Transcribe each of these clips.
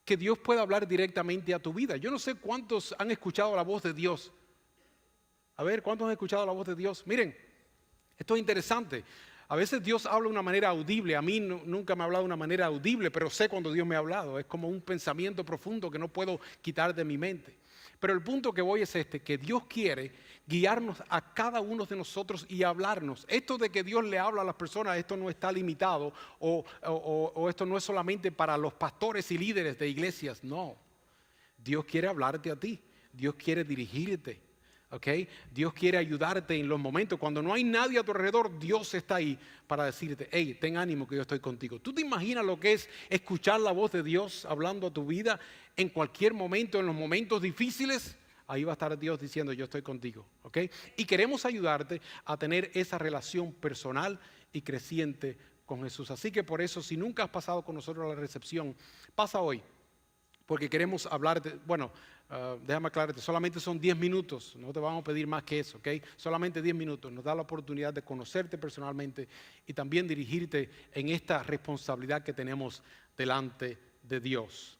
que Dios pueda hablar directamente a tu vida. Yo no sé cuántos han escuchado la voz de Dios. A ver, ¿cuántos han escuchado la voz de Dios? Miren, esto es interesante. A veces Dios habla de una manera audible. A mí nunca me ha hablado de una manera audible, pero sé cuando Dios me ha hablado. Es como un pensamiento profundo que no puedo quitar de mi mente. Pero el punto que voy es este, que Dios quiere guiarnos a cada uno de nosotros y hablarnos. Esto de que Dios le habla a las personas, esto no está limitado o esto no es solamente para los pastores y líderes de iglesias, no. Dios quiere hablarte a ti, Dios quiere dirigirte. Okay. Dios quiere ayudarte en los momentos cuando no hay nadie a tu alrededor. Dios está ahí para decirte: hey, ten ánimo que yo estoy contigo. ¿Tú te imaginas lo que es escuchar la voz de Dios hablando a tu vida en cualquier momento, en los momentos difíciles? Ahí va a estar Dios diciendo: yo estoy contigo. Okay. Y queremos ayudarte a tener esa relación personal y creciente con Jesús. Así que por eso, si nunca has pasado con nosotros a la recepción, pasa hoy, porque queremos hablarte. Bueno, déjame aclararte, solamente son 10 minutos, no te vamos a pedir más que eso, ¿ok? Solamente 10 minutos, nos da la oportunidad de conocerte personalmente y también dirigirte en esta responsabilidad que tenemos delante de Dios.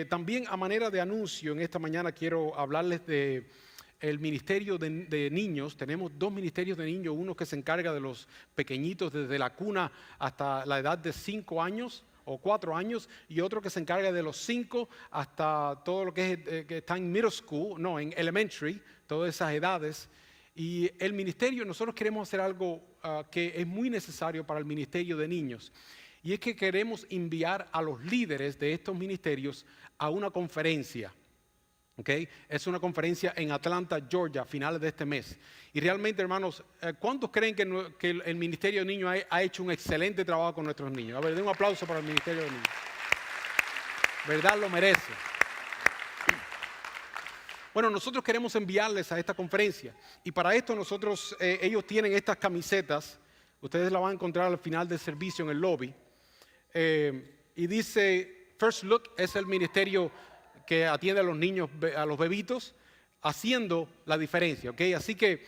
También a manera de anuncio, en esta mañana quiero hablarles de el ministerio de niños. Tenemos 2 ministerios de niños, uno que se encarga de los pequeñitos desde la cuna hasta la edad de 5 años, o 4 años, y otro que se encarga de los 5 hasta todo lo que está en middle school, no, en elementary, todas esas edades. Y el ministerio, nosotros queremos hacer algo que es muy necesario para el ministerio de niños, y es que queremos enviar a los líderes de estos ministerios a una conferencia. Okay. Es una conferencia en Atlanta, Georgia, a finales de este mes. Y realmente, hermanos, ¿cuántos creen que el Ministerio de Niños ha hecho un excelente trabajo con nuestros niños? A ver, den un aplauso para el Ministerio de Niños. ¿Verdad? Lo merece. Bueno, nosotros queremos enviarles a esta conferencia. Y para esto ellos tienen estas camisetas. Ustedes las van a encontrar al final del servicio en el lobby. Y dice, First Look es el ministerio que atiende a los niños, a los bebitos, haciendo la diferencia, ¿ok? Así que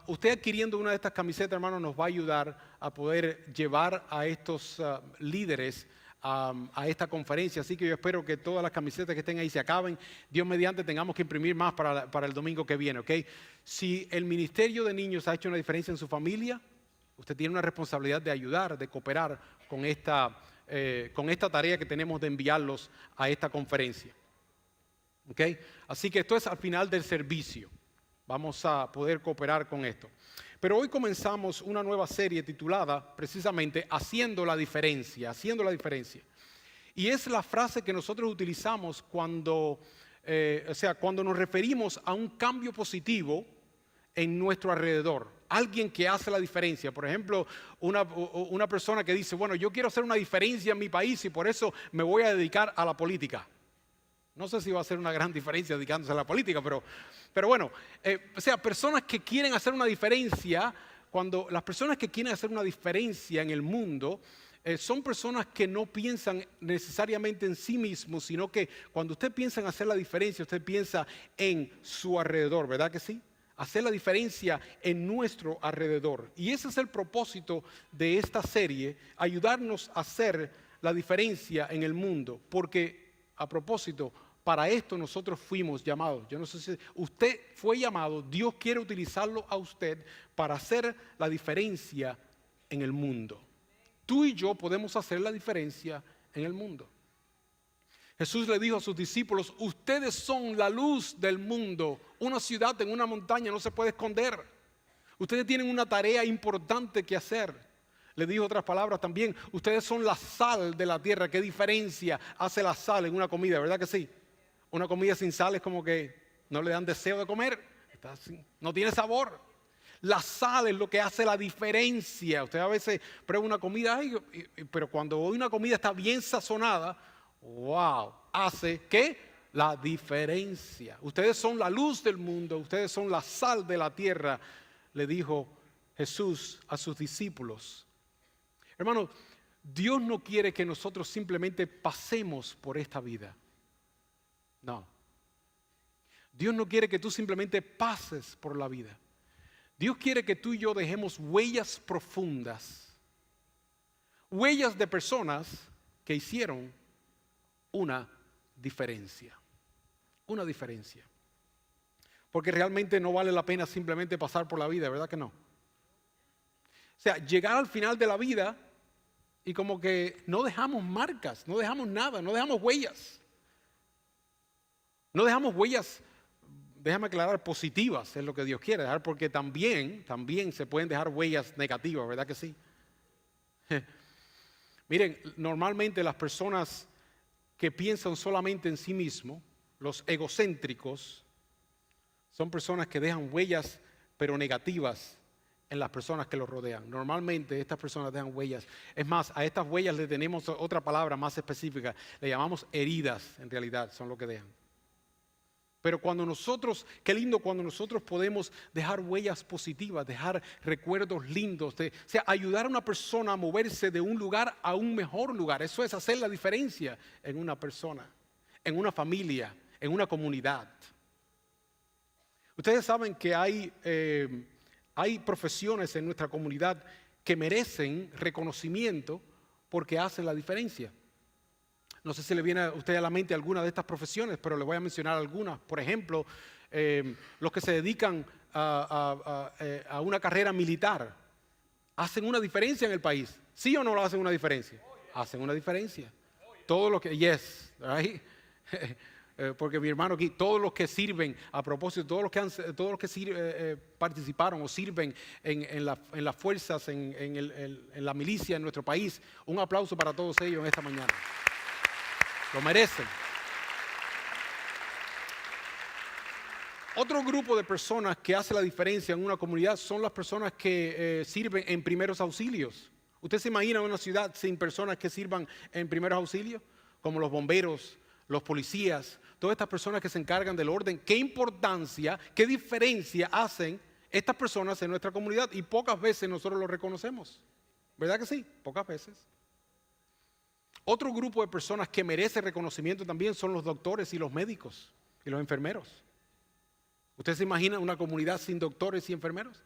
usted adquiriendo una de estas camisetas, hermano, nos va a ayudar a poder llevar a estos líderes a esta conferencia. Así que yo espero que todas las camisetas que estén ahí se acaben. Dios mediante tengamos que imprimir más para el domingo que viene, ¿ok? Si el ministerio de niños ha hecho una diferencia en su familia, usted tiene una responsabilidad de ayudar, de cooperar con esta tarea que tenemos de enviarlos a esta conferencia. Okay. Así que esto es al final del servicio. Vamos a poder cooperar con esto. Pero hoy comenzamos una nueva serie titulada precisamente Haciendo la Diferencia. Haciendo la Diferencia. Y es la frase que nosotros utilizamos cuando nos referimos a un cambio positivo en nuestro alrededor. Alguien que hace la diferencia. Por ejemplo, una persona que dice: bueno, yo quiero hacer una diferencia en mi país y por eso me voy a dedicar a la política. No sé si va a ser una gran diferencia dedicándose a la política, pero bueno, personas que quieren hacer una diferencia, cuando las personas que quieren hacer una diferencia en el mundo, son personas que no piensan necesariamente en sí mismos, sino que cuando usted piensa en hacer la diferencia, usted piensa en su alrededor, ¿verdad que sí? Hacer la diferencia en nuestro alrededor. Y ese es el propósito de esta serie, ayudarnos a hacer la diferencia en el mundo, porque a propósito, para esto nosotros fuimos llamados. Yo no sé si usted fue llamado, Dios quiere utilizarlo a usted para hacer la diferencia en el mundo. Tú y yo podemos hacer la diferencia en el mundo. Jesús le dijo a sus discípulos: ustedes son la luz del mundo. Una ciudad en una montaña no se puede esconder. Ustedes tienen una tarea importante que hacer. Le dijo otras palabras también: ustedes son la sal de la tierra. ¿Qué diferencia hace la sal en una comida? ¿Verdad que sí? Una comida sin sal es como que no le dan deseo de comer. No tiene sabor. La sal es lo que hace la diferencia. Usted a veces prueba una comida, pero cuando una comida está bien sazonada, wow, hace ¿qué? La diferencia. Ustedes son la luz del mundo, ustedes son la sal de la tierra, le dijo Jesús a sus discípulos. Hermano, Dios no quiere que nosotros simplemente pasemos por esta vida. No. Dios no quiere que tú simplemente pases por la vida. Dios quiere que tú y yo dejemos huellas profundas. Huellas de personas que hicieron una diferencia. Una diferencia. Porque realmente no vale la pena simplemente pasar por la vida, ¿verdad que no? O sea, llegar al final de la vida y como que no dejamos marcas, no dejamos nada, no dejamos huellas. No dejamos huellas, déjame aclarar, positivas, es lo que Dios quiere dejar, porque también se pueden dejar huellas negativas, ¿verdad que sí? Miren, normalmente las personas que piensan solamente en sí mismos, los egocéntricos, son personas que dejan huellas, pero negativas, en las personas que los rodean. Normalmente estas personas dejan huellas. Es más, a estas huellas le tenemos otra palabra más específica. Le llamamos heridas, en realidad, son lo que dejan. Pero cuando nosotros, qué lindo cuando nosotros podemos dejar huellas positivas, dejar recuerdos lindos, o sea, ayudar a una persona a moverse de un lugar a un mejor lugar. Eso es hacer la diferencia en una persona, en una familia, en una comunidad. Ustedes saben que hay profesiones en nuestra comunidad que merecen reconocimiento porque hacen la diferencia. No sé si le viene a usted a la mente alguna de estas profesiones, pero le voy a mencionar algunas. Por ejemplo, los que se dedican a una carrera militar, hacen una diferencia en el país. ¿Sí o no lo hacen una diferencia? Hacen una diferencia. Todos los que, yes, right? Porque mi hermano aquí, todos los que sirven, a propósito, todos los que participaron o sirven en las fuerzas, en la milicia en nuestro país, un aplauso para todos ellos en esta mañana. Lo merecen. Otro grupo de personas que hace la diferencia en una comunidad son las personas que sirven en primeros auxilios. ¿Usted se imagina una ciudad sin personas que sirvan en primeros auxilios? Como los bomberos, los policías, todas estas personas que se encargan del orden. ¿Qué importancia, qué diferencia hacen estas personas en nuestra comunidad? Y pocas veces nosotros lo reconocemos. ¿Verdad que sí? Pocas veces. Otro grupo de personas que merece reconocimiento también son los doctores y los médicos y los enfermeros. ¿Usted se imagina una comunidad sin doctores y enfermeros?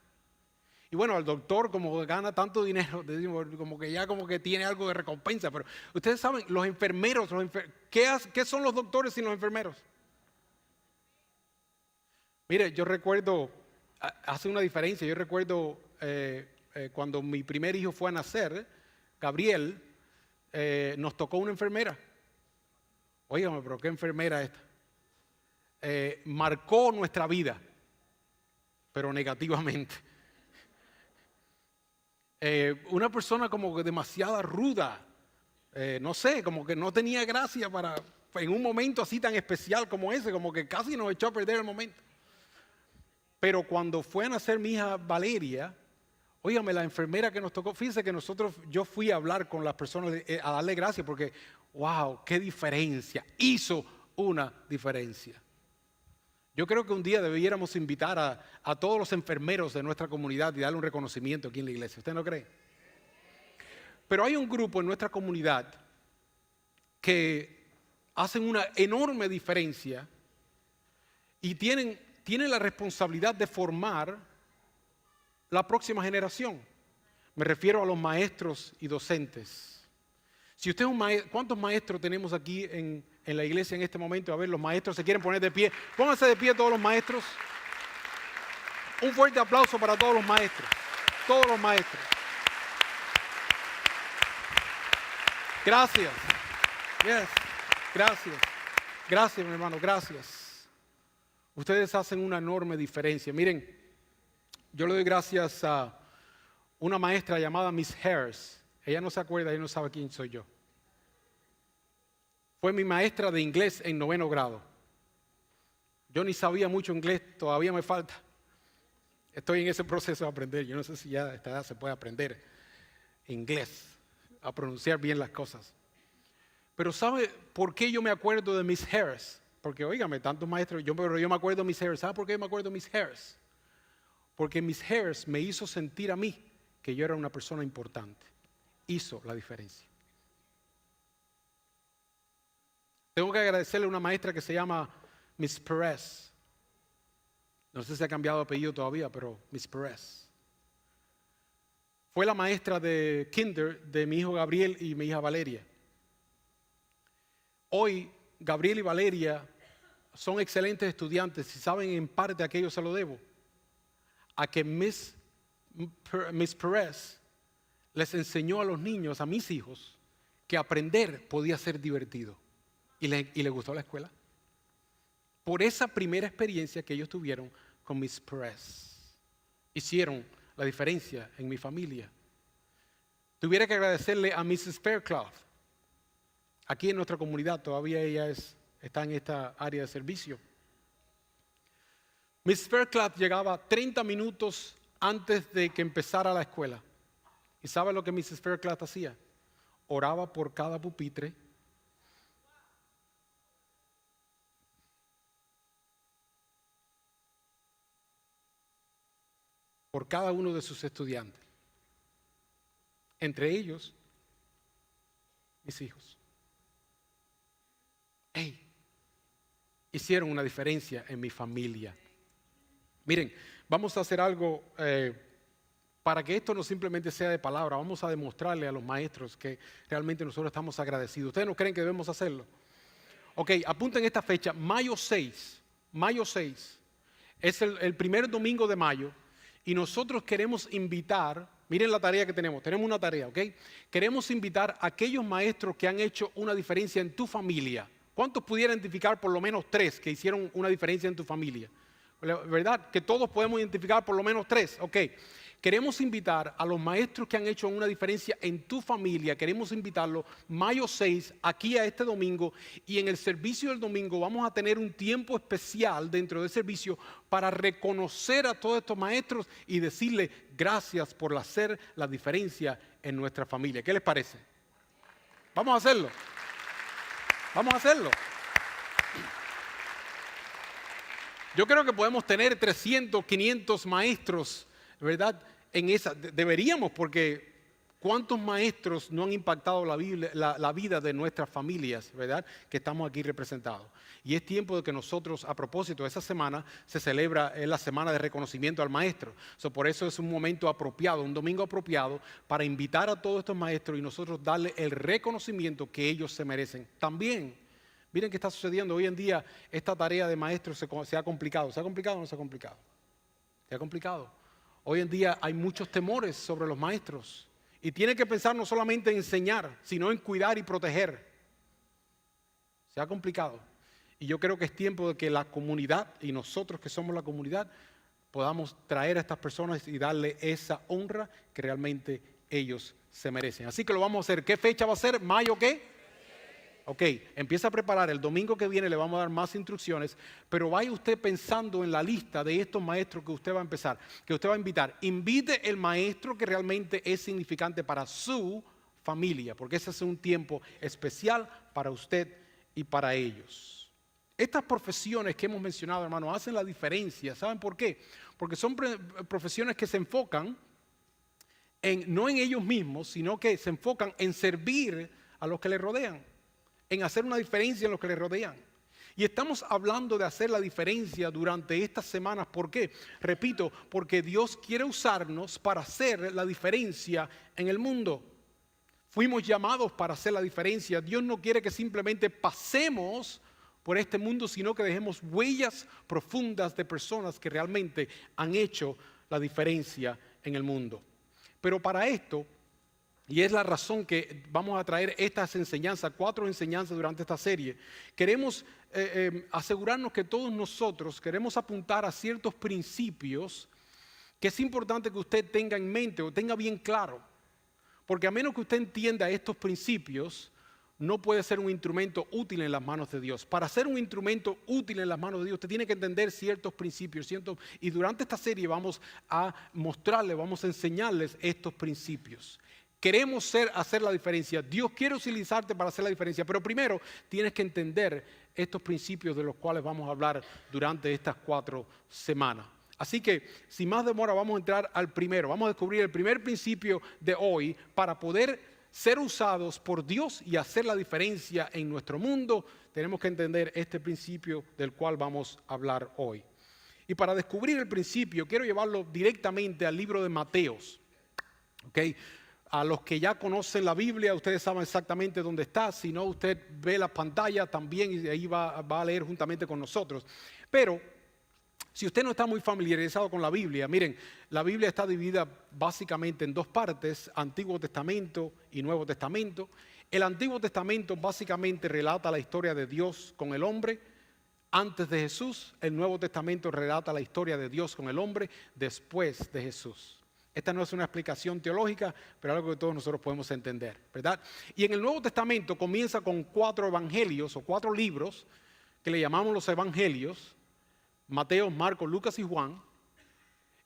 Y bueno, el doctor como gana tanto dinero, como que ya como que tiene algo de recompensa, pero ustedes saben, los enfermeros, ¿qué son los doctores sin los enfermeros? Mire, yo recuerdo, hace una diferencia, yo recuerdo cuando mi primer hijo fue a nacer, Gabriel, nos tocó una enfermera. Óigame, pero qué enfermera esta. Marcó nuestra vida, pero negativamente. Una persona como que demasiado ruda, no sé, como que no tenía gracia en un momento así tan especial como ese, como que casi nos echó a perder el momento. Pero cuando fue a nacer mi hija Valeria, óigame, la enfermera que nos tocó, fíjense que yo fui a hablar con las personas, a darle gracias porque, wow, qué diferencia, hizo una diferencia. Yo creo que un día debiéramos invitar a todos los enfermeros de nuestra comunidad y darle un reconocimiento aquí en la iglesia. ¿Usted no cree? Pero hay un grupo en nuestra comunidad que hacen una enorme diferencia y tienen la responsabilidad de formar la próxima generación. Me refiero a los maestros y docentes. Si usted es un maestro, ¿cuántos maestros tenemos aquí en la iglesia en este momento? A ver, los maestros se quieren poner de pie. Pónganse de pie todos los maestros. Un fuerte aplauso para todos los maestros. Todos los maestros. Gracias. Yes. Gracias. Gracias, mi hermano. Gracias. Ustedes hacen una enorme diferencia. Miren, yo le doy gracias a una maestra llamada Miss Harris. Ella no se acuerda, ella no sabe quién soy yo. Fue mi maestra de inglés en 9º grado. Yo ni sabía mucho inglés, todavía me falta. Estoy en ese proceso de aprender. Yo no sé si ya a esta edad se puede aprender inglés, a pronunciar bien las cosas. Pero ¿sabe por qué yo me acuerdo de Miss Harris? Porque, óigame, tantos maestros, pero yo me acuerdo de Miss Harris. ¿Sabe por qué yo me acuerdo de Miss Harris? Porque Miss Harris me hizo sentir a mí que yo era una persona importante. Hizo la diferencia. Tengo que agradecerle a una maestra que se llama Miss Perez. No sé si ha cambiado de apellido todavía, pero Miss Perez. Fue la maestra de kinder de mi hijo Gabriel y mi hija Valeria. Hoy Gabriel y Valeria son excelentes estudiantes y saben en parte a qué yo se lo debo. A que Miss Perez les enseñó a los niños, a mis hijos, que aprender podía ser divertido. Y les gustó la escuela. Por esa primera experiencia que ellos tuvieron con Miss Perez. Hicieron la diferencia en mi familia. Tuviera que agradecerle a Mrs. Fairclough. Aquí en nuestra comunidad todavía ella está en esta área de servicio. Miss Fairclough llegaba 30 minutos antes de que empezara la escuela. ¿Y sabe lo que Mrs. Fairclough hacía? Oraba por cada pupitre. Por cada uno de sus estudiantes. Entre ellos, mis hijos. Hey, hicieron una diferencia en mi familia. Miren, vamos a hacer algo para que esto no simplemente sea de palabra. Vamos a demostrarle a los maestros que realmente nosotros estamos agradecidos. ¿Ustedes no creen que debemos hacerlo? Ok, apunten esta fecha, mayo 6. Mayo 6 es el primer domingo de mayo. Y nosotros queremos invitar, miren la tarea que tenemos una tarea, ¿ok? Queremos invitar a aquellos maestros que han hecho una diferencia en tu familia. ¿Cuántos pudieran identificar por lo menos 3 que hicieron una diferencia en tu familia? ¿Verdad? Que todos podemos identificar por lo menos 3, ok. Queremos invitar a los maestros que han hecho una diferencia en tu familia. Queremos invitarlos mayo 6 aquí a este domingo. Y en el servicio del domingo vamos a tener un tiempo especial dentro del servicio para reconocer a todos estos maestros y decirles gracias por hacer la diferencia en nuestra familia. ¿Qué les parece? Vamos a hacerlo. Vamos a hacerlo. Yo creo que podemos tener 300, 500 maestros, ¿verdad? En esa, deberíamos, porque ¿cuántos maestros no han impactado la vida de nuestras familias, ¿verdad? Que estamos aquí representados. Y es tiempo de que nosotros, a propósito de esa semana, se celebra la semana de reconocimiento al maestro. Por eso es un momento apropiado, un domingo apropiado, para invitar a todos estos maestros y nosotros darle el reconocimiento que ellos se merecen. También, miren qué está sucediendo hoy en día, esta tarea de maestros se ha complicado. ¿Se ha complicado o no se ha complicado? Se ha complicado. Hoy en día hay muchos temores sobre los maestros y tienen que pensar no solamente en enseñar, sino en cuidar y proteger. Se ha complicado. Y yo creo que es tiempo de que la comunidad y nosotros que somos la comunidad podamos traer a estas personas y darle esa honra que realmente ellos se merecen. Así que lo vamos a hacer. ¿Qué fecha va a ser? ¿Mayo qué? Ok, empieza a preparar. El domingo que viene le vamos a dar más instrucciones, pero vaya usted pensando en la lista de estos maestros que usted va a empezar, que usted va a invitar. Invite el maestro que realmente es significante para su familia, porque ese es un tiempo especial para usted y para ellos. Estas profesiones que hemos mencionado, hermano, hacen la diferencia. ¿Saben por qué? Porque son profesiones que se enfocan no en ellos mismos, sino que se enfocan en servir a los que les rodean, en hacer una diferencia en los que les rodean. Y estamos hablando de hacer la diferencia durante estas semanas. ¿Por qué? Repito, porque Dios quiere usarnos para hacer la diferencia en el mundo. Fuimos llamados para hacer la diferencia. Dios no quiere que simplemente pasemos por este mundo, sino que dejemos huellas profundas de personas que realmente han hecho la diferencia en el mundo. Pero para esto, y es la razón que vamos a traer estas enseñanzas, 4 enseñanzas durante esta serie. Queremos asegurarnos que todos nosotros queremos apuntar a ciertos principios que es importante que usted tenga en mente o tenga bien claro. Porque a menos que usted entienda estos principios, no puede ser un instrumento útil en las manos de Dios. Para ser un instrumento útil en las manos de Dios, usted tiene que entender ciertos principios. Y durante esta serie vamos a mostrarles, vamos a enseñarles estos principios. Queremos hacer la diferencia. Dios quiere utilizarte para hacer la diferencia. Pero primero tienes que entender estos principios de los cuales vamos a hablar durante estas 4 semanas. Así que, sin más demora, vamos a entrar al primero. Vamos a descubrir el primer principio de hoy para poder ser usados por Dios y hacer la diferencia en nuestro mundo. Tenemos que entender este principio del cual vamos a hablar hoy. Y para descubrir el principio, quiero llevarlo directamente al libro de Mateos. ¿Ok? A los que ya conocen la Biblia, ustedes saben exactamente dónde está. Si no, usted ve la pantalla también y ahí va a leer juntamente con nosotros. Pero si usted no está muy familiarizado con la Biblia, miren, la Biblia está dividida básicamente en dos partes, Antiguo Testamento y Nuevo Testamento. El Antiguo Testamento básicamente relata la historia de Dios con el hombre antes de Jesús. El Nuevo Testamento relata la historia de Dios con el hombre después de Jesús. Esta no es una explicación teológica, pero algo que todos nosotros podemos entender, ¿verdad? Y en el Nuevo Testamento comienza con 4 evangelios o 4 libros que le llamamos los evangelios: Mateo, Marcos, Lucas y Juan.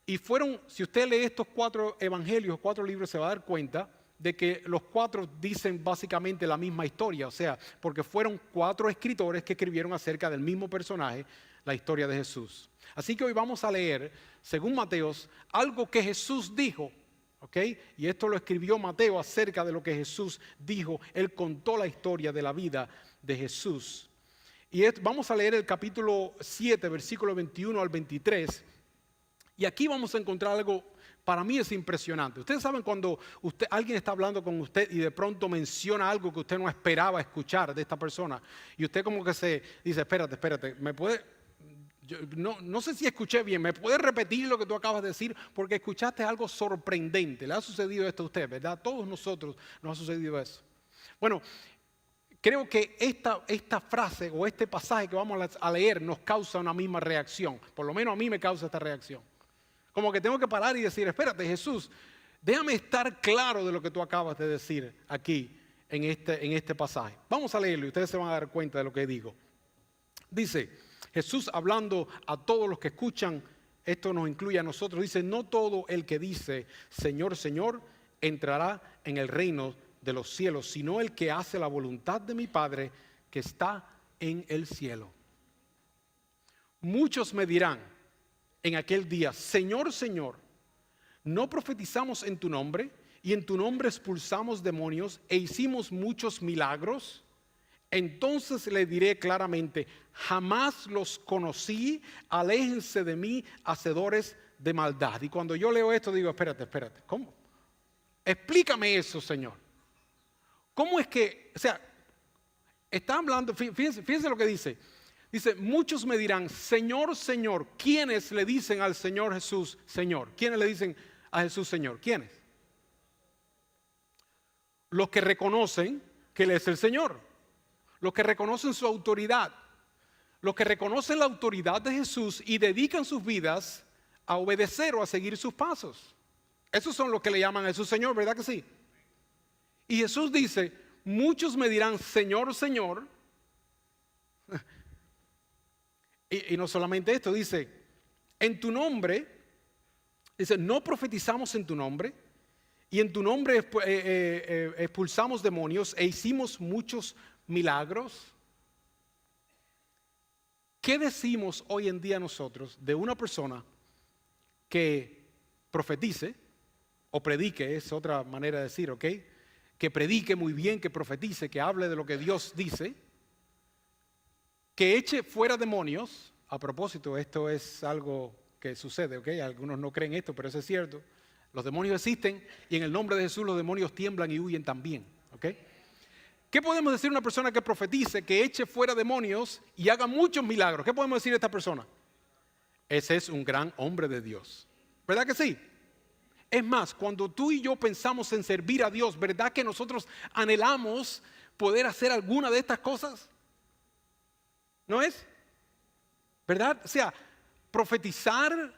Y fueron, si usted lee estos 4 evangelios, 4 libros, se va a dar cuenta de que los 4 dicen básicamente la misma historia. O sea, porque fueron 4 escritores que escribieron acerca del mismo personaje, la historia de Jesús. Así que hoy vamos a leer, según Mateo, algo que Jesús dijo, ¿ok? Y esto lo escribió Mateo acerca de lo que Jesús dijo. Él contó la historia de la vida de Jesús. Y vamos a leer el capítulo 7, versículo 21 al 23. Y aquí vamos a encontrar algo, para mí es impresionante. Ustedes saben cuando alguien está hablando con usted y de pronto menciona algo que usted no esperaba escuchar de esta persona. Y usted como que se dice, espérate, ¿me puede...? No sé si escuché bien, ¿me puedes repetir lo que tú acabas de decir? Porque escuchaste algo sorprendente. ¿Le ha sucedido esto a usted, verdad? A todos nosotros nos ha sucedido eso. Bueno, creo que esta frase o este pasaje que vamos a leer nos causa una misma reacción. Por lo menos a mí me causa esta reacción. Como que tengo que parar y decir, espérate, Jesús, déjame estar claro de lo que tú acabas de decir aquí en este pasaje. Vamos a leerlo y ustedes se van a dar cuenta de lo que digo. Dice Jesús, hablando a todos los que escuchan, esto nos incluye a nosotros, dice: no todo el que dice Señor, Señor, entrará en el reino de los cielos, sino el que hace la voluntad de mi Padre que está en el cielo. Muchos me dirán en aquel día: Señor, Señor, ¿no profetizamos en tu nombre? Y en tu nombre expulsamos demonios e hicimos muchos milagros. Entonces le diré claramente: jamás los conocí, aléjense de mí, hacedores de maldad. Y cuando yo leo esto digo, espérate, ¿cómo? Explícame eso, Señor. ¿Cómo es que, o sea, está hablando, fíjense lo que dice. Dice, muchos me dirán, Señor, Señor. ¿Quiénes le dicen al Señor Jesús, Señor? ¿Quiénes le dicen a Jesús, Señor? ¿Quiénes? Los que reconocen que Él es el Señor. Los que reconocen su autoridad, los que reconocen la autoridad de Jesús y dedican sus vidas a obedecer o a seguir sus pasos. Esos son los que le llaman a Jesús Señor, ¿verdad que sí? Y Jesús dice, muchos me dirán, Señor, Señor. Y no solamente esto, dice, en tu nombre, dice, no profetizamos en tu nombre, y en tu nombre expulsamos demonios e hicimos muchos milagros. ¿Qué decimos hoy en día nosotros de una persona que profetice o predique? Es otra manera de decir, ¿ok? Que predique muy bien, que profetice, que hable de lo que Dios dice, que eche fuera demonios. A propósito, esto es algo que sucede, ¿ok? Algunos no creen esto, pero eso es cierto. Los demonios existen y en el nombre de Jesús los demonios tiemblan y huyen también, ¿ok? ¿Qué podemos decir de una persona que profetice, que eche fuera demonios y haga muchos milagros? ¿Qué podemos decir de esta persona? Ese es un gran hombre de Dios. ¿Verdad que sí? Es más, cuando tú y yo pensamos en servir a Dios, ¿verdad que nosotros anhelamos poder hacer alguna de estas cosas? ¿No es? ¿Verdad? O sea, profetizar,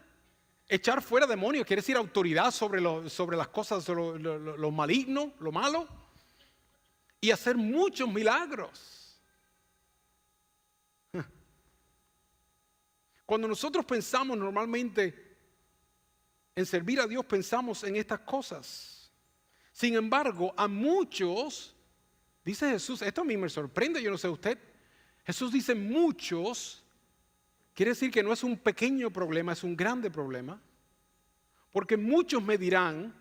echar fuera demonios, quiere decir autoridad sobre las cosas, sobre lo maligno, lo malo. Y hacer muchos milagros. Cuando nosotros pensamos normalmente en servir a Dios, pensamos en estas cosas. Sin embargo, a muchos, dice Jesús, esto a mí me sorprende, yo no sé usted. Jesús dice muchos, quiere decir que no es un pequeño problema, es un grande problema. Porque muchos me dirán,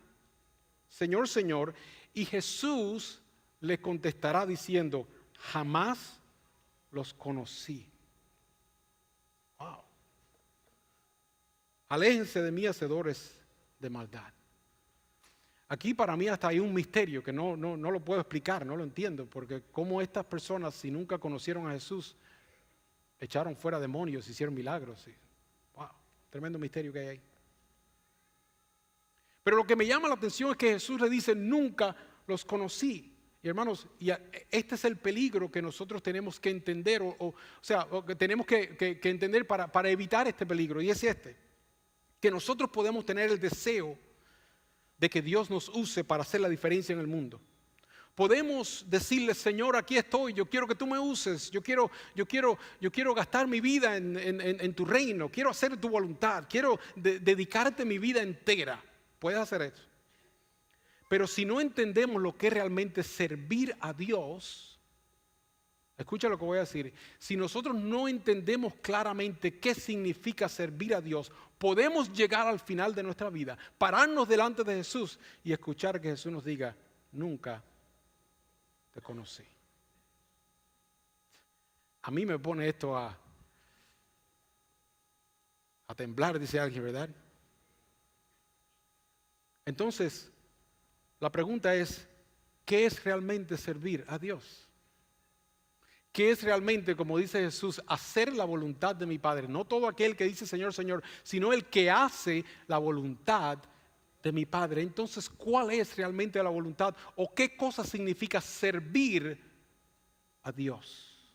Señor, Señor, y Jesús le contestará diciendo, jamás los conocí. Wow. Aléjense de mí, hacedores de maldad. Aquí para mí hasta hay un misterio que no lo puedo explicar, no lo entiendo, porque cómo estas personas, si nunca conocieron a Jesús, echaron fuera demonios, hicieron milagros. Wow, tremendo misterio que hay ahí. Pero lo que me llama la atención es que Jesús le dice, nunca los conocí. Y hermanos, este es el peligro que nosotros tenemos que entender, o que tenemos que entender para evitar este peligro, y es que nosotros podemos tener el deseo de que Dios nos use para hacer la diferencia en el mundo. Podemos decirle, Señor, aquí estoy, yo quiero que tú me uses, yo quiero gastar mi vida en tu reino, quiero hacer tu voluntad, quiero dedicarte mi vida entera. Puedes hacer eso. Pero si no entendemos lo que es realmente servir a Dios, escucha lo que voy a decir, si nosotros no entendemos claramente qué significa servir a Dios, podemos llegar al final de nuestra vida, pararnos delante de Jesús y escuchar que Jesús nos diga, nunca te conocí. A mí me pone esto a temblar, dice alguien, ¿verdad? Entonces, la pregunta es, ¿qué es realmente servir a Dios? ¿Qué es realmente, como dice Jesús, hacer la voluntad de mi Padre? No todo aquel que dice Señor, Señor, sino el que hace la voluntad de mi Padre. Entonces, ¿cuál es realmente la voluntad? ¿O qué cosa significa servir a Dios?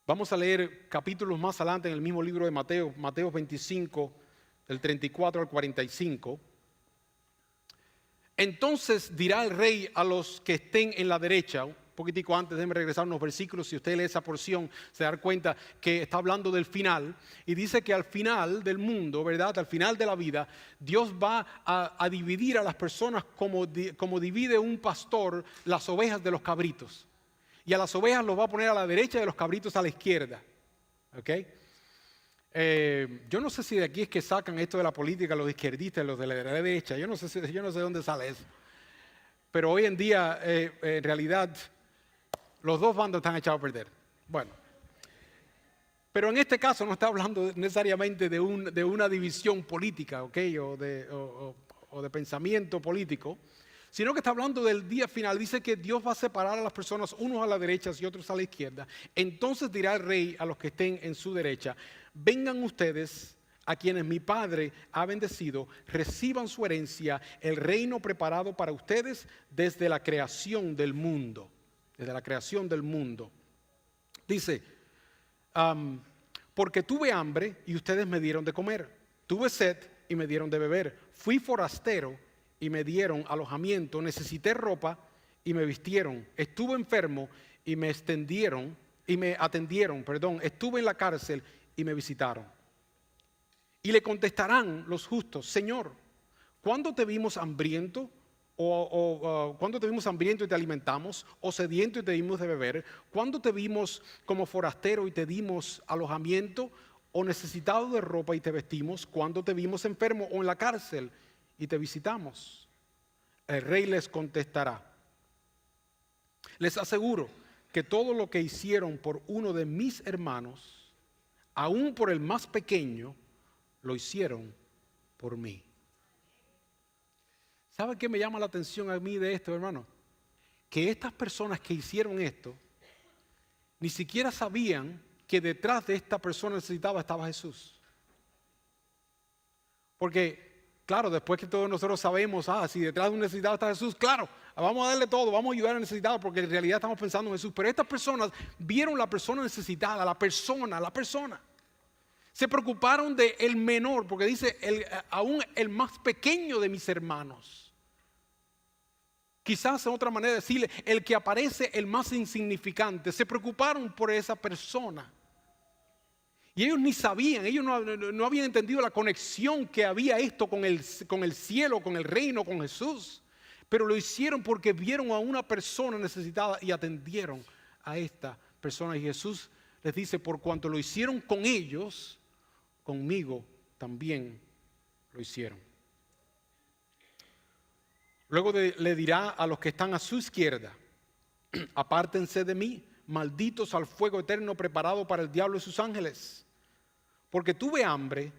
Vamos a leer capítulos más adelante en el mismo libro de Mateo, Mateo 25, del 34 al 45. Entonces dirá el rey a los que estén en la derecha. Un poquitico antes, déjenme regresar unos versículos. Si usted lee esa porción, se da cuenta que está hablando del final. Y dice que al final del mundo, ¿verdad? Al final de la vida, Dios va a dividir a las personas como divide un pastor las ovejas de los cabritos. Y a las ovejas los va a poner a la derecha y a los cabritos a la izquierda. ¿Ok? Yo no sé si de aquí es que sacan esto de la política los izquierdistas y los de la derecha. Yo no sé de dónde sale eso. Pero hoy en día, en realidad, los dos bandos están echados a perder. Bueno, pero en este caso no está hablando necesariamente de una división política, ¿ok? O de pensamiento político, sino que está hablando del día final. Dice que Dios va a separar a las personas, unos a la derecha y otros a la izquierda. Entonces dirá el rey a los que estén en su derecha, vengan ustedes a quienes mi Padre ha bendecido, reciban su herencia, el reino preparado para ustedes desde la creación del mundo. Desde la creación del mundo. Dice, porque tuve hambre y ustedes me dieron de comer. Tuve sed y me dieron de beber. Fui forastero y me dieron alojamiento. Necesité ropa y me vistieron. Estuve enfermo y me atendieron. Estuve en la cárcel y me visitaron. Y le contestarán los justos, Señor, ¿cuándo te vimos hambriento? ¿Cuándo te vimos hambriento y te alimentamos? ¿O sediento y te dimos de beber? ¿Cuándo te vimos como forastero y te dimos alojamiento? ¿O necesitado de ropa y te vestimos? ¿Cuándo te vimos enfermo o en la cárcel y te visitamos? El rey les contestará, les aseguro que todo lo que hicieron por uno de mis hermanos, aún por el más pequeño, lo hicieron por mí. ¿Sabe qué me llama la atención a mí de esto, hermano? Que estas personas que hicieron esto, ni siquiera sabían que detrás de esta persona necesitada estaba Jesús. Porque, claro, después que todos nosotros sabemos, si detrás de un necesitado está Jesús, claro, vamos a darle todo, vamos a ayudar al necesitado, porque en realidad estamos pensando en Jesús. Pero estas personas vieron la persona necesitada, la persona. Se preocuparon de el menor, porque dice, aún el más pequeño de mis hermanos. Quizás en otra manera de decirle, el que aparece el más insignificante. Se preocuparon por esa persona. Y ellos ni sabían, ellos no habían entendido la conexión que había esto con el cielo, con el reino, con Jesús. Pero lo hicieron porque vieron a una persona necesitada y atendieron a esta persona. Y Jesús les dice, por cuanto lo hicieron con ellos, conmigo también lo hicieron. Luego le dirá a los que están a su izquierda, apártense de mí, malditos al fuego eterno preparado para el diablo y sus ángeles. Porque tuve hambre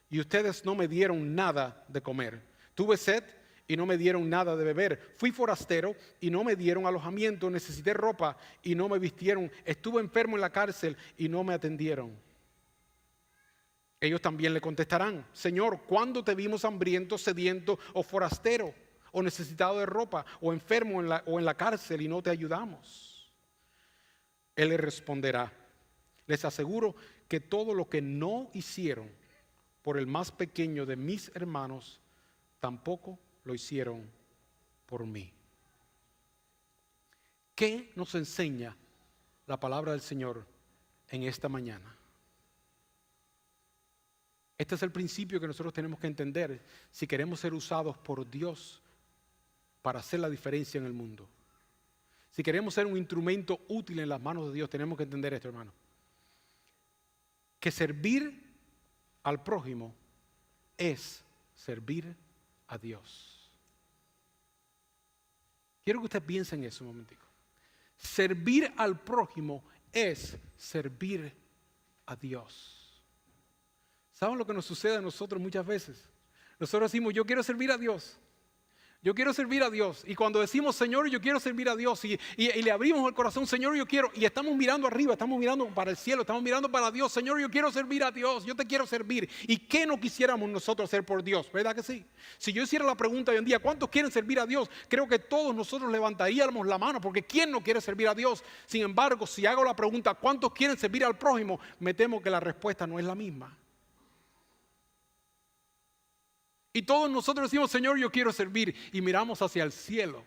y ustedes no me dieron nada de comer. Tuve sed y no me dieron nada de beber. Fui forastero y no me dieron alojamiento. Necesité ropa y no me vistieron. Estuve enfermo en la cárcel y no me atendieron. Ellos también le contestarán: Señor, ¿cuándo te vimos hambriento, sediento o forastero, o necesitado de ropa, o enfermo en la cárcel y no te ayudamos? Él le responderá: les aseguro que todo lo que no hicieron por el más pequeño de mis hermanos, tampoco lo hicieron por mí. ¿Qué nos enseña la palabra del Señor en esta mañana? Este es el principio que nosotros tenemos que entender si queremos ser usados por Dios para hacer la diferencia en el mundo. Si queremos ser un instrumento útil en las manos de Dios, tenemos que entender esto, hermano. Que servir al prójimo es servir a Dios. Quiero que usted piense en eso un momentico. Servir al prójimo es servir a Dios. ¿Saben lo que nos sucede a nosotros muchas veces? Nosotros decimos: yo quiero servir a Dios. Yo quiero servir a Dios. Y cuando decimos: Señor, yo quiero servir a Dios, y le abrimos el corazón: Señor, yo quiero, y estamos mirando arriba, estamos mirando para el cielo, estamos mirando para Dios. Señor, yo quiero servir a Dios, yo te quiero servir. ¿Y qué no quisiéramos nosotros hacer por Dios? ¿Verdad que sí? Si yo hiciera la pregunta hoy en día: ¿cuántos quieren servir a Dios? Creo que todos nosotros levantaríamos la mano, porque ¿quién no quiere servir a Dios? Sin embargo, si hago la pregunta: ¿cuántos quieren servir al prójimo?, me temo que la respuesta no es la misma. Y todos nosotros decimos: Señor, yo quiero servir, y miramos hacia el cielo.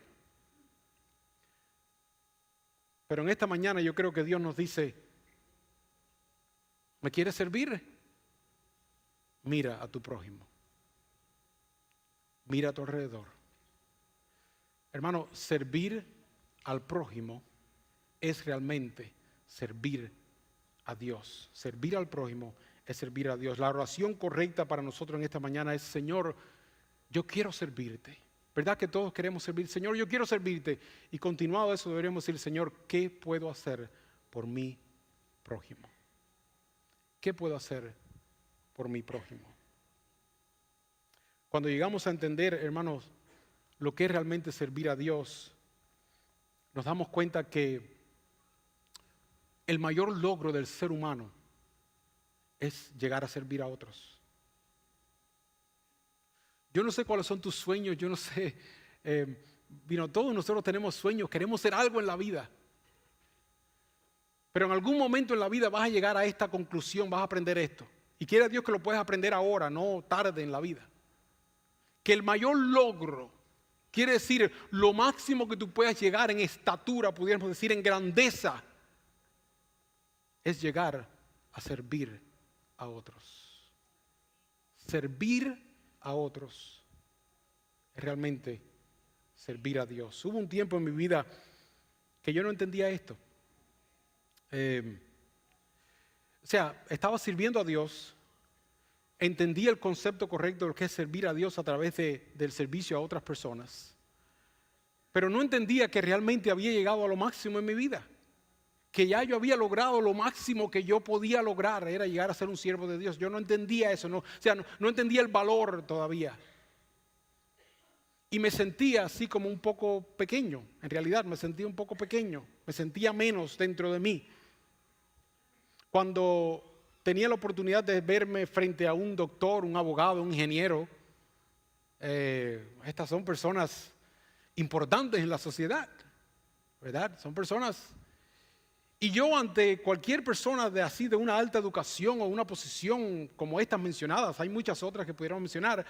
Pero en esta mañana yo creo que Dios nos dice: ¿me quieres servir? Mira a tu prójimo. Mira a tu alrededor. Hermano, servir al prójimo es realmente servir a Dios. Servir al prójimo es servir a Dios. La oración correcta para nosotros en esta mañana es: Señor, yo quiero servirte. ¿Verdad que todos queremos servir? Señor, yo quiero servirte. Y continuado eso deberíamos decir: Señor, ¿qué puedo hacer por mi prójimo? ¿Qué puedo hacer por mi prójimo? Cuando llegamos a entender, hermanos, lo que es realmente servir a Dios, nos damos cuenta que el mayor logro del ser humano es llegar a servir a otros. Yo no sé cuáles son tus sueños, yo no sé, todos nosotros tenemos sueños, queremos ser algo en la vida. Pero en algún momento en la vida vas a llegar a esta conclusión, vas a aprender esto. Y quiere Dios que lo puedas aprender ahora, no tarde en la vida. Que el mayor logro, quiere decir lo máximo que tú puedas llegar en estatura, pudiéramos decir en grandeza, es llegar a servir a otros. Servir a otros es realmente servir a Dios. Hubo un tiempo en mi vida que yo no entendía esto. Estaba sirviendo a Dios, entendía el concepto correcto de lo que es servir a Dios a través del servicio a otras personas, pero no entendía que realmente había llegado a lo máximo en mi vida. Que ya yo había logrado lo máximo que yo podía lograr, era llegar a ser un siervo de Dios. Yo no entendía eso, no entendía el valor todavía. Y me sentía así como un poco pequeño, en realidad me sentía un poco pequeño, me sentía menos dentro de mí. Cuando tenía la oportunidad de verme frente a un doctor, un abogado, un ingeniero, estas son personas importantes en la sociedad, ¿verdad? Son personas. Y yo ante cualquier persona de una alta educación o una posición como estas mencionadas, hay muchas otras que pudiéramos mencionar,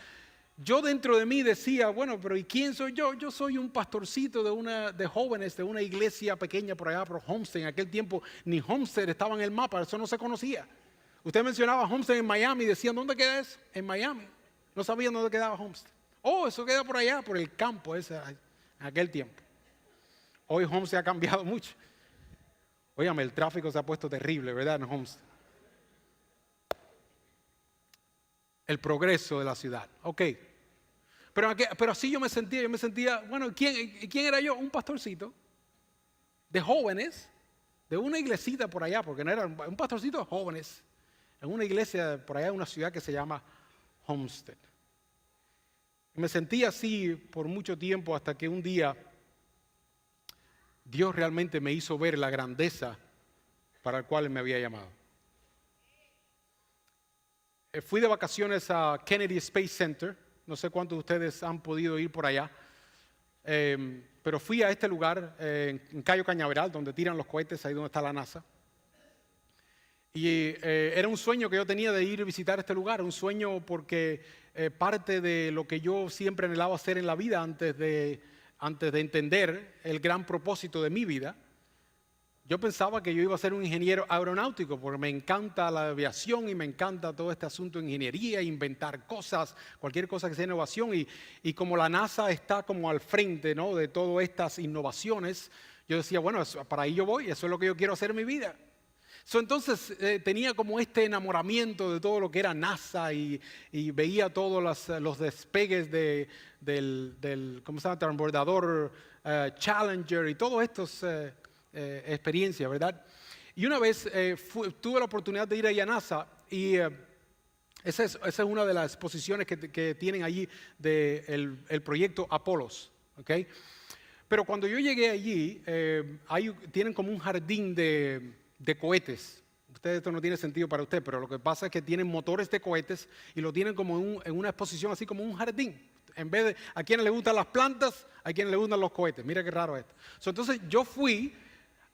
yo dentro de mí decía: bueno, pero ¿y quién soy yo? Yo soy un pastorcito de jóvenes de una iglesia pequeña por allá por Homestead. En aquel tiempo ni Homestead estaba en el mapa, eso no se conocía. Usted mencionaba Homestead en Miami y decían: ¿dónde queda eso? En Miami. No sabían dónde quedaba Homestead. Oh, eso queda por allá, por el campo ese, en aquel tiempo. Hoy Homestead ha cambiado mucho. Óigame, el tráfico se ha puesto terrible, ¿verdad? En Homestead. El progreso de la ciudad. Ok. Pero así yo me sentía, bueno, ¿quién era yo? Un pastorcito de jóvenes, de una iglesita por allá, porque no era un pastorcito de jóvenes, en una iglesia por allá en una ciudad que se llama Homestead. Me sentí así por mucho tiempo hasta que un día Dios realmente me hizo ver la grandeza para el cual Él me había llamado. Fui de vacaciones a Kennedy Space Center. No sé cuántos de ustedes han podido ir por allá. Pero fui a este lugar en Cayo Cañaveral, donde tiran los cohetes, ahí donde está la NASA. Y era un sueño que yo tenía de ir a visitar este lugar, un sueño porque parte de lo que yo siempre anhelaba hacer en la vida antes de entender el gran propósito de mi vida. Yo pensaba que yo iba a ser un ingeniero aeronáutico porque me encanta la aviación y me encanta todo este asunto de ingeniería, inventar cosas, cualquier cosa que sea innovación. Y como la NASA está como al frente, ¿no?, de todas estas innovaciones, yo decía, bueno, para ahí yo voy, eso es lo que yo quiero hacer en mi vida. Entonces tenía como este enamoramiento de todo lo que era NASA y veía todos los despegues del ¿cómo se llama?, transbordador Challenger y todos estos experiencias, ¿verdad? Y una vez tuve la oportunidad de ir ahí a NASA y esa es una de las exposiciones que tienen allí del proyecto Apollos, ¿ok? Pero cuando yo llegué allí, tienen como un jardín de cohetes. Esto no tiene sentido para usted, pero lo que pasa es que tienen motores de cohetes y lo tienen como en una exposición así como un jardín. En vez de a quienes les gustan las plantas, a quienes les gustan los cohetes. Mira qué raro esto. Entonces yo fui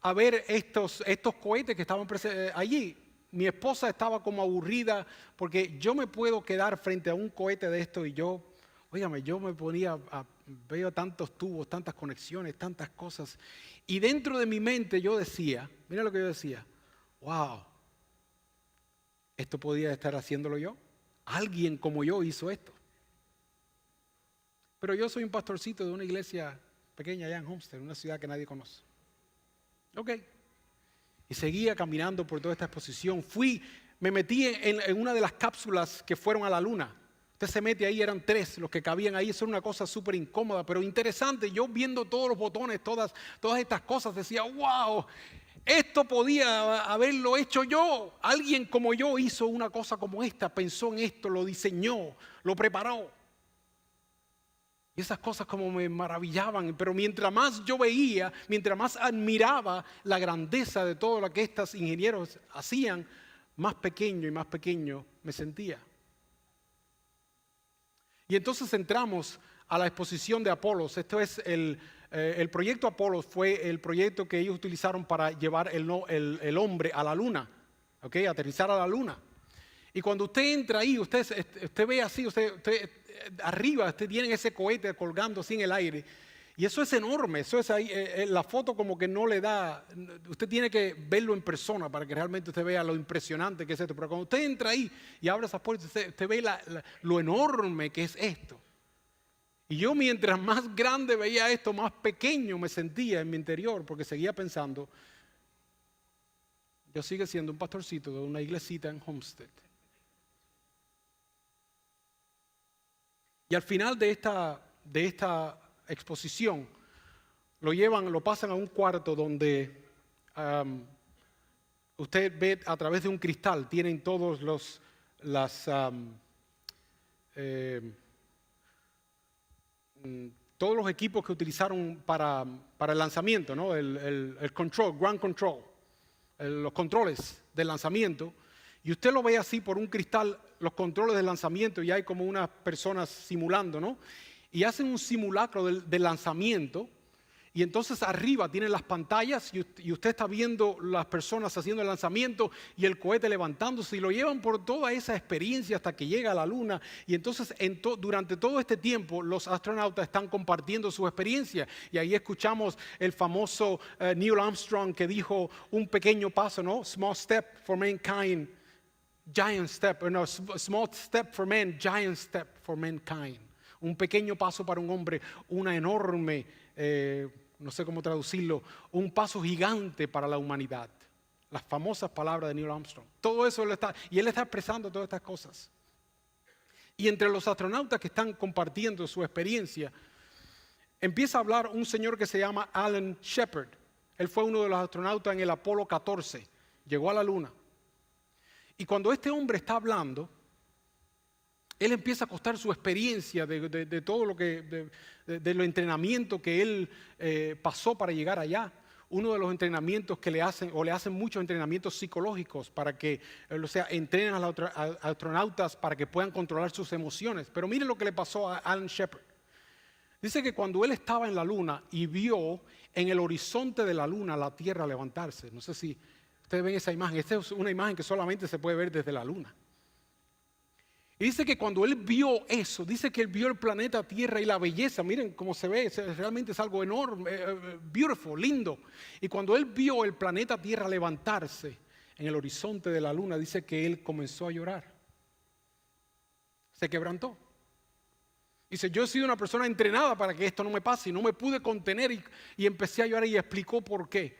a ver estos cohetes que estaban allí. Mi esposa estaba como aburrida porque yo me puedo quedar frente a un cohete de esto y yo me ponía veo tantos tubos, tantas conexiones, tantas cosas. Y dentro de mi mente yo decía, mira lo que yo decía, wow, esto podía estar haciéndolo yo. Alguien como yo hizo esto. Pero yo soy un pastorcito de una iglesia pequeña allá en Homestead, una ciudad que nadie conoce. Ok. Y seguía caminando por toda esta exposición. Me metí en una de las cápsulas que fueron a la luna. Usted se mete ahí, eran 3 los que cabían ahí. Eso era una cosa súper incómoda, pero interesante. Yo viendo todos los botones, todas estas cosas, decía, wow, esto podía haberlo hecho yo. Alguien como yo hizo una cosa como esta, pensó en esto, lo diseñó, lo preparó. Y esas cosas como me maravillaban, pero mientras más yo veía, mientras más admiraba la grandeza de todo lo que estos ingenieros hacían, más pequeño y más pequeño me sentía. Y entonces entramos a la exposición de Apolos. Esto es el proyecto Apolos, fue el proyecto que ellos utilizaron para llevar el hombre a la luna, ¿okay? Aterrizar a la luna. Y cuando usted entra ahí, usted ve así, arriba, usted tiene ese cohete colgando así en el aire. Y eso es enorme, eso es ahí, la foto como que no le da, usted tiene que verlo en persona para que realmente usted vea lo impresionante que es esto. Pero cuando usted entra ahí y abre esas puertas, usted ve lo enorme que es esto. Y yo mientras más grande veía esto, más pequeño me sentía en mi interior, porque seguía pensando, yo sigo siendo un pastorcito de una iglesita en Homestead. Y al final de esta exposición, lo pasan a un cuarto donde usted ve a través de un cristal, tienen todos los equipos que utilizaron para el lanzamiento, ¿no? El control, ground control, los controles del lanzamiento. Y usted lo ve así por un cristal, los controles del lanzamiento, y hay como unas personas simulando, ¿no? Y hacen un simulacro del lanzamiento, y entonces arriba tienen las pantallas, y usted está viendo las personas haciendo el lanzamiento, y el cohete levantándose, y lo llevan por toda esa experiencia hasta que llega a la luna. Y entonces durante todo este tiempo, los astronautas están compartiendo su experiencia, y ahí escuchamos el famoso Neil Armstrong que dijo, un pequeño paso, ¿no? Small step for mankind. Giant step, no, small step for man, giant step for mankind. Un pequeño paso para un hombre, una enorme, no sé cómo traducirlo, un paso gigante para la humanidad. Las famosas palabras de Neil Armstrong. Todo eso él está expresando todas estas cosas. Y entre los astronautas que están compartiendo su experiencia, empieza a hablar un señor que se llama Alan Shepard. Él fue uno de los astronautas en el Apolo 14, llegó a la luna. Y cuando este hombre está hablando, él empieza a contar su experiencia de todo lo que, de los entrenamientos que él pasó para llegar allá. Uno de los entrenamientos que le hacen muchos entrenamientos psicológicos para que, o sea, entrenan a los astronautas para que puedan controlar sus emociones. Pero miren lo que le pasó a Alan Shepard. Dice que cuando él estaba en la luna y vio en el horizonte de la luna la Tierra levantarse, no sé si ustedes ven esa imagen, esta es una imagen que solamente se puede ver desde la luna. Y dice que cuando él vio eso, dice que él vio el planeta Tierra y la belleza, miren cómo se ve, realmente es algo enorme, beautiful, lindo. Y cuando él vio el planeta Tierra levantarse en el horizonte de la luna, dice que él comenzó a llorar. Se quebrantó. Dice, yo he sido una persona entrenada para que esto no me pase y no me pude contener y empecé a llorar y explicó por qué.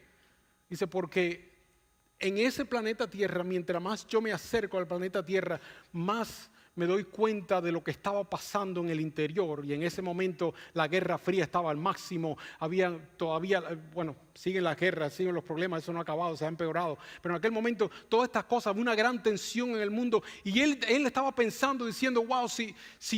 Dice, porque en ese planeta Tierra, mientras más yo me acerco al planeta Tierra, más me doy cuenta de lo que estaba pasando en el interior. Y en ese momento la Guerra Fría estaba al máximo. Había todavía, bueno, siguen las guerras, siguen los problemas, eso no ha acabado, se ha empeorado. Pero en aquel momento todas estas cosas, había una gran tensión en el mundo. Y él estaba pensando, diciendo, wow, si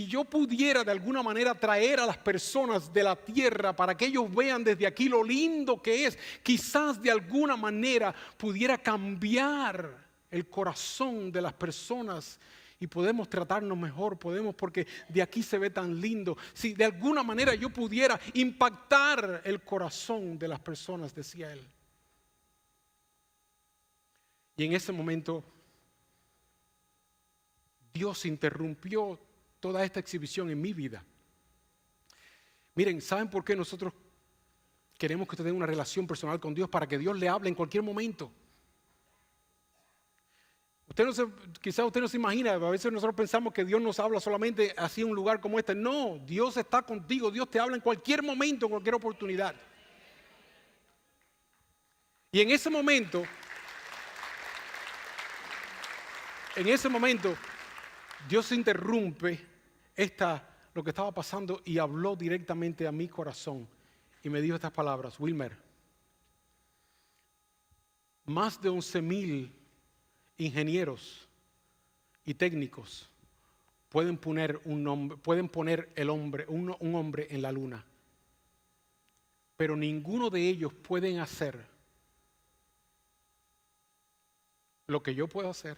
yo pudiera de alguna manera traer a las personas de la tierra para que ellos vean desde aquí lo lindo que es, quizás de alguna manera pudiera cambiar el corazón de las personas. Y podemos tratarnos mejor, porque de aquí se ve tan lindo. Si de alguna manera yo pudiera impactar el corazón de las personas, decía él. Y en ese momento, Dios interrumpió toda esta exhibición en mi vida. Miren, ¿saben por qué nosotros queremos que usted tenga una relación personal con Dios? Para que Dios le hable en cualquier momento. Quizás usted no se imagina, a veces nosotros pensamos que Dios nos habla solamente así en un lugar como este. No, Dios está contigo, Dios te habla en cualquier momento, en cualquier oportunidad. Y en ese momento, Dios interrumpe lo que estaba pasando y habló directamente a mi corazón. Y me dijo estas palabras: Wilmer, más de 11,000 ingenieros y técnicos pueden poner un hombre en la luna, pero ninguno de ellos pueden hacer lo que yo puedo hacer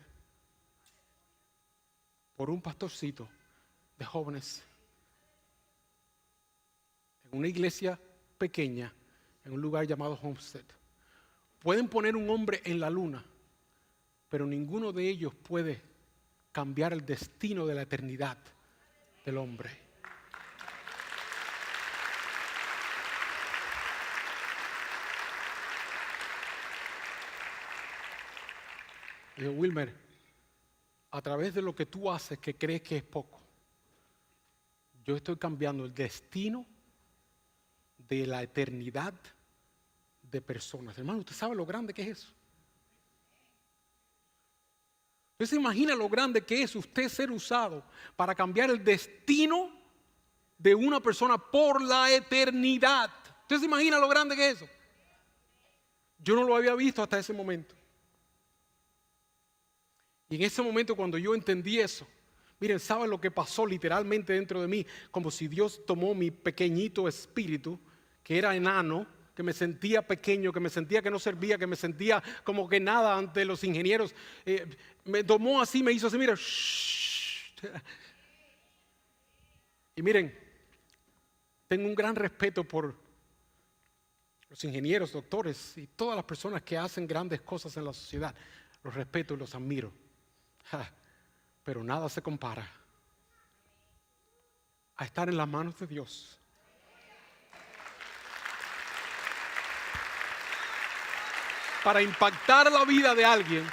por un pastorcito de jóvenes en una iglesia pequeña en un lugar llamado Homestead. Pueden poner un hombre en la luna, pero ninguno de ellos puede cambiar el destino de la eternidad del hombre. Digo, Wilmer, a través de lo que tú haces que crees que es poco, yo estoy cambiando el destino de la eternidad de personas. Hermano, ¿usted sabe lo grande que es eso? ¿Usted se imagina lo grande que es usted ser usado para cambiar el destino de una persona por la eternidad? ¿Usted se imagina lo grande que es eso? Yo no lo había visto hasta ese momento. Y en ese momento, cuando yo entendí eso, miren, ¿saben lo que pasó literalmente dentro de mí? Como si Dios tomó mi pequeñito espíritu, que era enano, que me sentía pequeño, que me sentía que no servía, que me sentía como que nada ante los ingenieros. Me tomó así, me hizo así, mira. Y miren, tengo un gran respeto por los ingenieros, doctores y todas las personas que hacen grandes cosas en la sociedad. Los respeto y los admiro. Pero nada se compara a estar en las manos de Dios. Para impactar la vida de alguien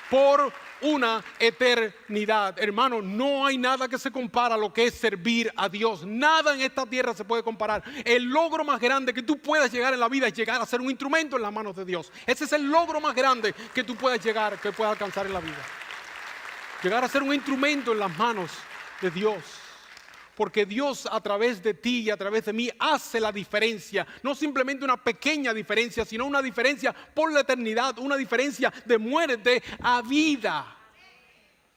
por una eternidad. Hermano, no hay nada que se compara a lo que es servir a Dios. Nada en esta tierra se puede comparar. El logro más grande que tú puedas llegar en la vida es llegar a ser un instrumento en las manos de Dios. Ese es el logro más grande que tú puedas llegar, que puedas alcanzar en la vida. Llegar a ser un instrumento en las manos de Dios. Porque Dios a través de ti y a través de mí hace la diferencia. No simplemente una pequeña diferencia, sino una diferencia por la eternidad. Una diferencia de muerte a vida.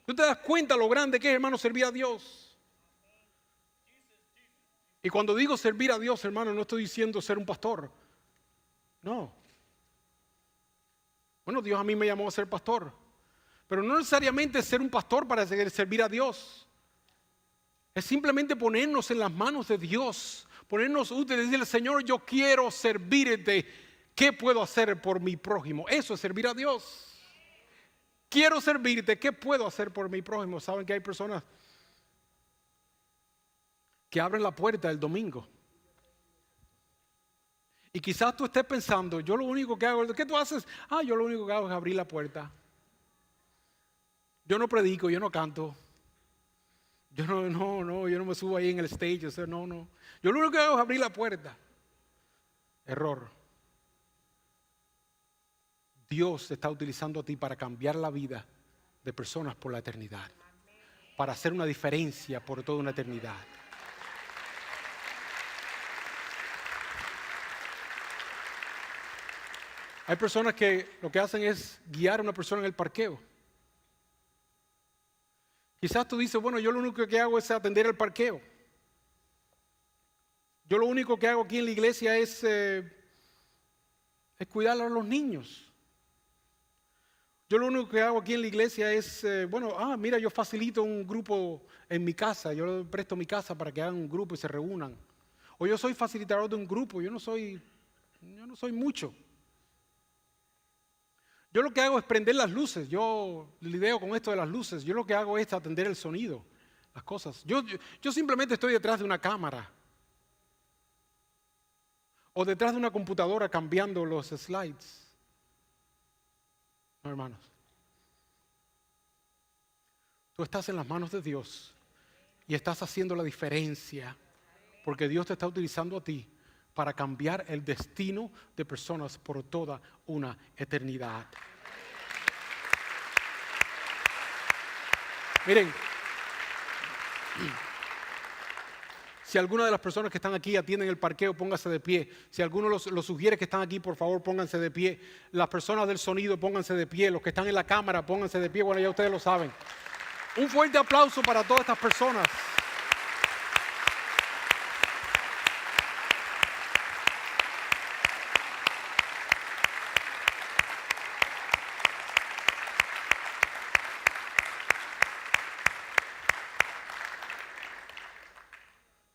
Tú te das cuenta lo grande que es, hermano, servir a Dios. Y cuando digo servir a Dios, hermano, no estoy diciendo ser un pastor. No. Bueno, Dios a mí me llamó a ser pastor. Pero no necesariamente ser un pastor para servir a Dios. Es simplemente ponernos en las manos de Dios. Ponernos útiles y decirle, Señor, yo quiero servirte. ¿Qué puedo hacer por mi prójimo? Eso es servir a Dios. Quiero servirte. ¿Qué puedo hacer por mi prójimo? Saben que hay personas que abren la puerta el domingo. Y quizás tú estés pensando, yo lo único que hago, ¿qué tú haces? Yo lo único que hago es abrir la puerta. Yo no predico, yo no canto. Yo yo no me subo ahí en el stage, o sea, no. Yo lo único que hago es abrir la puerta. Error. Dios te está utilizando a ti para cambiar la vida de personas por la eternidad. Para hacer una diferencia por toda una eternidad. Hay personas que lo que hacen es guiar a una persona en el parqueo. Quizás tú dices, bueno, yo lo único que hago es atender el parqueo. Yo lo único que hago aquí en la iglesia es cuidar a los niños. Yo lo único que hago aquí en la iglesia es, mira, yo facilito un grupo en mi casa. Yo le presto mi casa para que hagan un grupo y se reúnan. O yo soy facilitador de un grupo. Yo no soy mucho. Yo lo que hago es prender las luces. Yo lidio con esto de las luces. Yo lo que hago es atender el sonido, las cosas. Yo simplemente estoy detrás de una cámara. O detrás de una computadora cambiando los slides. No, hermanos. Tú estás en las manos de Dios y estás haciendo la diferencia porque Dios te está utilizando a ti para cambiar el destino de personas por toda una eternidad. Miren, si alguna de las personas que están aquí atienden el parqueo, pónganse de pie. Si alguno los sugiere que están aquí, por favor, pónganse de pie. Las personas del sonido, pónganse de pie. Los que están en la cámara, pónganse de pie. Bueno, ya ustedes lo saben. Un fuerte aplauso para todas estas personas.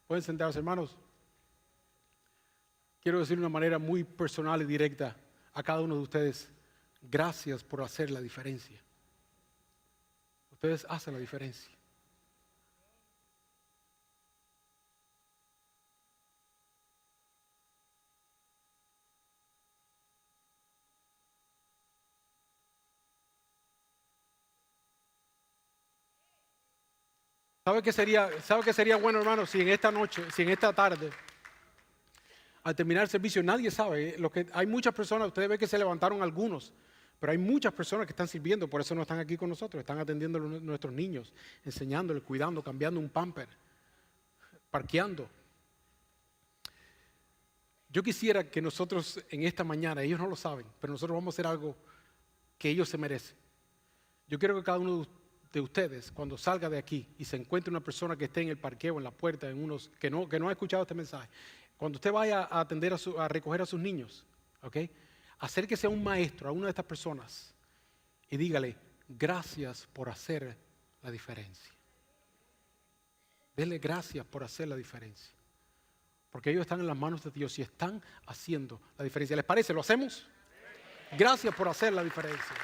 Pueden sentarse, hermanos. Quiero decir de una manera muy personal y directa a cada uno de ustedes, gracias por hacer la diferencia. Ustedes hacen la diferencia. ¿Sabe qué sería bueno, hermano, si en esta noche, si en esta tarde, al terminar el servicio, nadie sabe, hay muchas personas, ustedes ven que se levantaron algunos, pero hay muchas personas que están sirviendo, por eso no están aquí con nosotros, están atendiendo a nuestros niños, enseñándoles, cuidando, cambiando un pamper, parqueando. Yo quisiera que nosotros en esta mañana, ellos no lo saben, pero nosotros vamos a hacer algo que ellos se merecen. Yo quiero que cada uno de ustedes, cuando salga de aquí y se encuentre una persona que esté en el parqueo, en la puerta, que no ha escuchado este mensaje, cuando usted vaya a atender a recoger a sus niños, ¿ok? Acérquese a un maestro, a una de estas personas y dígale, gracias por hacer la diferencia. Dele gracias por hacer la diferencia. Porque ellos están en las manos de Dios y están haciendo la diferencia. ¿Les parece? ¿Lo hacemos? Gracias por hacer la diferencia.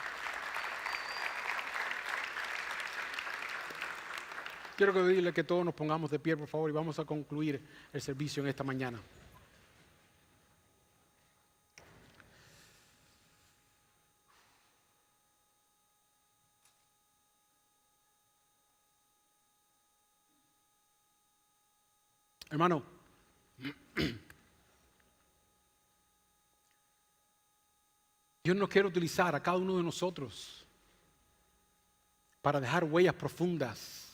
Quiero pedirle que todos nos pongamos de pie, por favor, y vamos a concluir el servicio en esta mañana. Hermano, Dios nos quiere utilizar a cada uno de nosotros para dejar huellas profundas,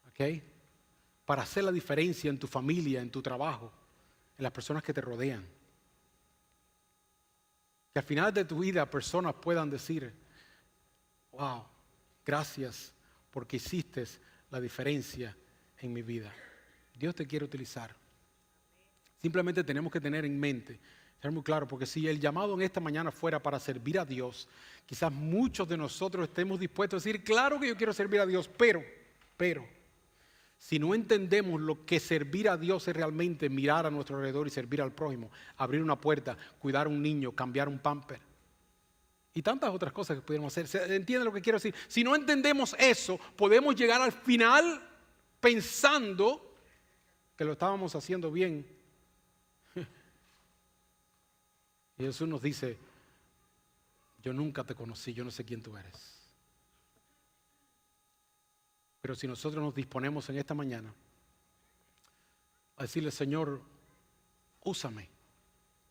¿ok? Para hacer la diferencia en tu familia, en tu trabajo, en las personas que te rodean. Que al final de tu vida personas puedan decir, wow, Gracias porque hiciste la diferencia en mi vida. Dios te quiere utilizar. Simplemente tenemos que tener en mente, ser muy claro, porque si el llamado en esta mañana fuera para servir a Dios, quizás muchos de nosotros estemos dispuestos a decir, claro que yo quiero servir a Dios, pero, si no entendemos lo que servir a Dios es realmente mirar a nuestro alrededor y servir al prójimo, abrir una puerta, cuidar a un niño, cambiar un pamper y tantas otras cosas que pudiéramos hacer. ¿Entienden lo que quiero decir? Si no entendemos eso, podemos llegar al final pensando que lo estábamos haciendo bien. Y Jesús nos dice, yo nunca te conocí, yo no sé quién tú eres. Pero si nosotros nos disponemos en esta mañana a decirle, Señor, úsame,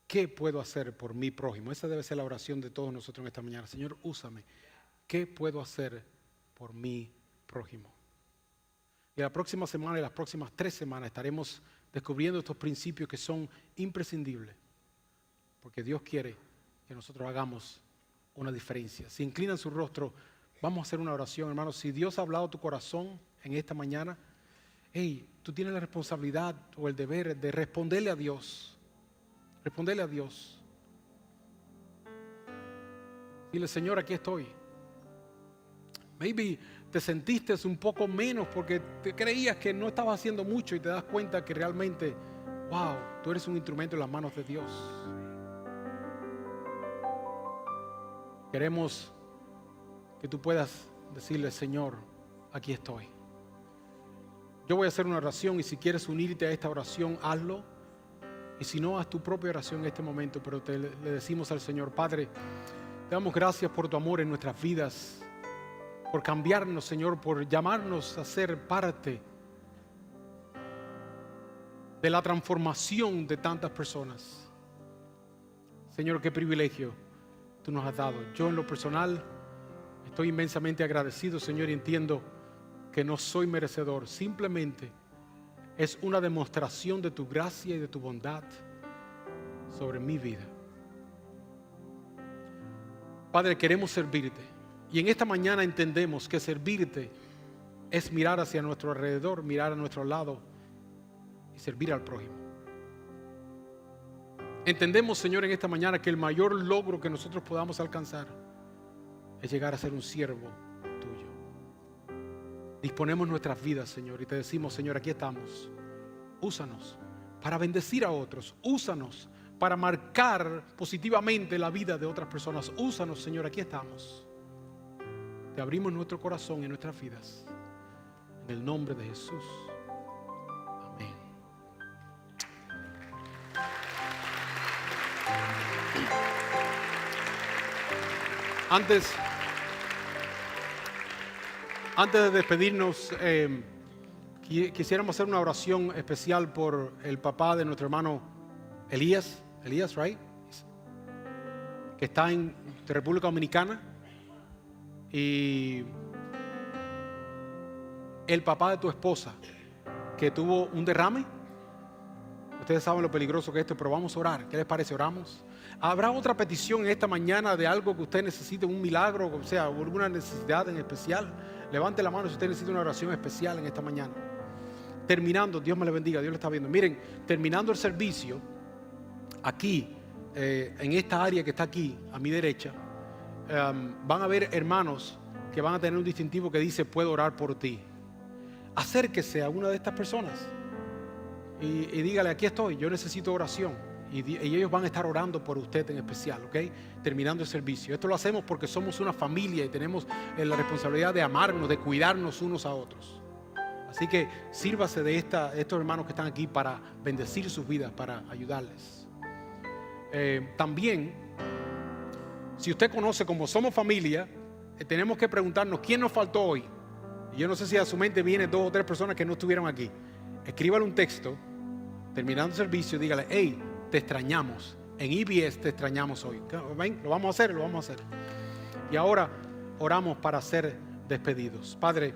¿qué puedo hacer por mi prójimo? Esa debe ser la oración de todos nosotros en esta mañana. Señor, úsame, ¿qué puedo hacer por mi prójimo? Y la próxima semana y las próximas 3 semanas estaremos descubriendo estos principios que son imprescindibles. Porque Dios quiere que nosotros hagamos una diferencia. Si inclinan su rostro, vamos a hacer una oración, hermanos. Si Dios ha hablado a tu corazón en esta mañana, tú tienes la responsabilidad o el deber de responderle a Dios. Responderle a Dios. Dile, Señor, aquí estoy. Maybe te sentiste un poco menos porque te creías que no estabas haciendo mucho y te das cuenta que realmente, wow, tú eres un instrumento en las manos de Dios. Queremos que tú puedas decirle, Señor, aquí estoy. Yo voy a hacer una oración y si quieres unirte a esta oración, hazlo. Y si no, haz tu propia oración en este momento, pero le decimos al Señor, Padre, te damos gracias por tu amor en nuestras vidas, por cambiarnos, Señor, por llamarnos a ser parte de la transformación de tantas personas. Señor, qué privilegio tú nos has dado. Yo en lo personal estoy inmensamente agradecido, Señor, y entiendo que no soy merecedor. Simplemente es una demostración de tu gracia y de tu bondad sobre mi vida. Padre, queremos servirte. Y en esta mañana entendemos que servirte es mirar hacia nuestro alrededor, mirar a nuestro lado y servir al prójimo. Entendemos, Señor, en esta mañana que el mayor logro que nosotros podamos alcanzar es llegar a ser un siervo tuyo. Disponemos nuestras vidas, Señor, y te decimos, Señor, aquí estamos. Úsanos para bendecir a otros. Úsanos para marcar positivamente la vida de otras personas. Úsanos, Señor, aquí estamos. Te abrimos nuestro corazón y nuestras vidas. En el nombre de Jesús. Amén. Antes de despedirnos, quisiéramos hacer una oración especial por el papá de nuestro hermano Elías, right? Que está en República Dominicana. Y el papá de tu esposa, que tuvo un derrame. Ustedes saben lo peligroso que es esto, pero vamos a orar. ¿Qué les parece? ¿Oramos? ¿Habrá otra petición en esta mañana de algo que usted necesite, un milagro, o sea, alguna necesidad en especial? Levante la mano si usted necesita una oración especial en esta mañana. Terminando, Dios me le bendiga, Dios le está viendo. Miren, terminando el servicio, aquí, en esta área que está aquí, a mi derecha, van a haber hermanos que van a tener un distintivo que dice, puedo orar por ti. Acérquese a una de estas personas y dígale, aquí estoy, yo necesito oración. Y ellos van a estar orando por usted en especial, ¿ok? Terminando el servicio. Esto lo hacemos porque somos una familia y tenemos la responsabilidad de amarnos, de cuidarnos unos a otros. Así que sírvase de estos hermanos que están aquí para bendecir sus vidas, para ayudarles. También, si usted conoce, como somos familia, tenemos que preguntarnos quién nos faltó hoy. Y yo no sé si a su mente vienen 2 o 3 personas que no estuvieron aquí. Escríbale un texto, terminando el servicio, dígale, hey, te extrañamos. En EBS te extrañamos hoy. ¿Ven? Lo vamos a hacer. Y ahora oramos para ser despedidos. Padre,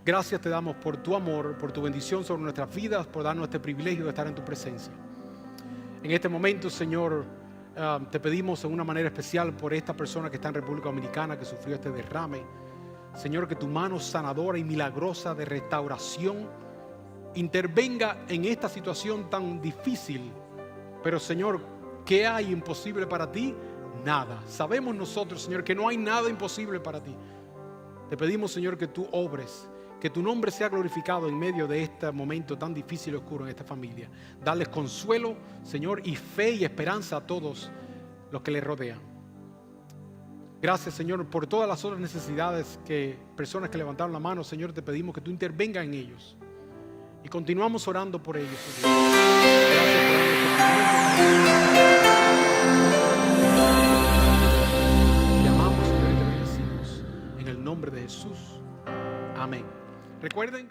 gracias te damos por tu amor, por tu bendición sobre nuestras vidas, por darnos este privilegio de estar en tu presencia. En este momento, Señor, te pedimos en una manera especial por esta persona que está en República Dominicana, que sufrió este derrame. Señor, que tu mano sanadora y milagrosa de restauración intervenga en esta situación tan difícil. Pero Señor, ¿qué hay imposible para ti? Nada. Sabemos nosotros, Señor, que no hay nada imposible para ti. Te pedimos, Señor, que tú obres, que tu nombre sea glorificado en medio de este momento tan difícil y oscuro en esta familia. Darles consuelo, Señor, y fe y esperanza a todos los que les rodean. Gracias, Señor, por todas las otras necesidades que personas que levantaron la mano, Señor, te pedimos que tú intervengas en ellos. Y continuamos orando por ellos, Señor. Gracias por te amamos, Señor, y te bendecimos. En el nombre de Jesús. Amén. Recuerden.